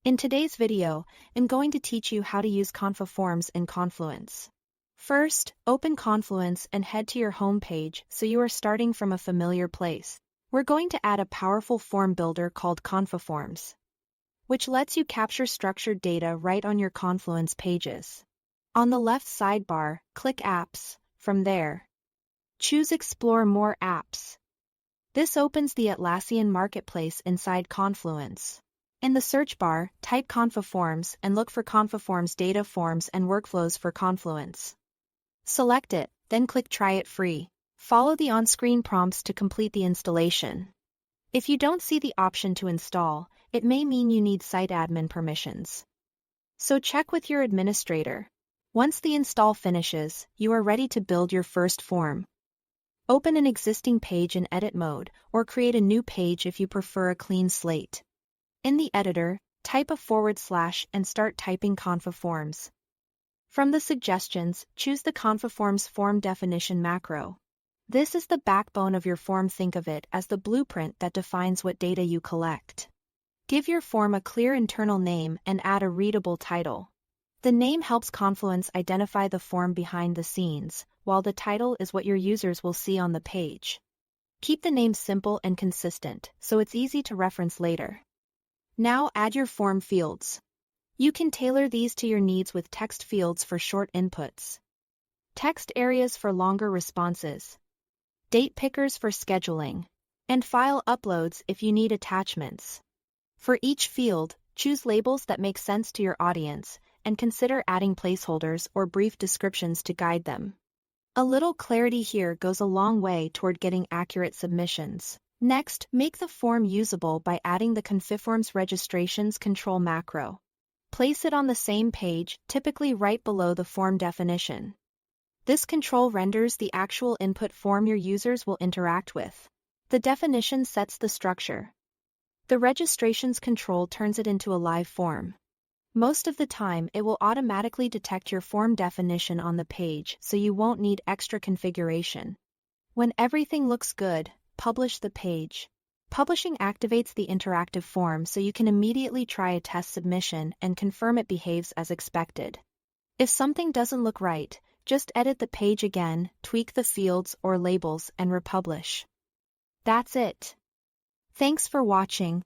In today's video, I'm going to teach you how to use Confiforms in Confluence. First, open Confluence and head to your home page so you are starting from a familiar place. We're going to add a powerful form builder called Confiforms, which lets you capture structured data right on your Confluence pages. On the left sidebar, click Apps. From there, choose Explore More Apps. This opens the Atlassian Marketplace inside Confluence. In the search bar, type Confiforms and look for Confiforms data forms and workflows for Confluence. Select it, then click Try it free. Follow the on-screen prompts to complete the installation. If you don't see the option to install, it may mean you need site admin permissions. So check with your administrator. Once the install finishes, you are ready to build your first form. Open an existing page in edit mode, or create a new page if you prefer a clean slate. In the editor, type a / and start typing Confiforms. From the suggestions, choose the Confiforms form definition macro. This is the backbone of your form. Think of it as the blueprint that defines what data you collect. Give your form a clear internal name and add a readable title. The name helps Confluence identify the form behind the scenes, while the title is what your users will see on the page. Keep the name simple and consistent, so it's easy to reference later. Now add your form fields. You can tailor these to your needs with text fields for short inputs, text areas for longer responses, date pickers for scheduling, and file uploads if you need attachments. For each field, choose labels that make sense to your audience, and consider adding placeholders or brief descriptions to guide them. A little clarity here goes a long way toward getting accurate submissions. Next, make the form usable by adding the Confiforms registrations control macro. Place it on the same page, typically right below the form definition. This control renders the actual input form your users will interact with. The definition sets the structure. The registrations control turns it into a live form. Most of the time, it will automatically detect your form definition on the page, so you won't need extra configuration. When everything looks good, publish the page. Publishing activates the interactive form so you can immediately try a test submission and confirm it behaves as expected. If something doesn't look right, just edit the page again, tweak the fields or labels, and republish. That's it. Thanks for watching.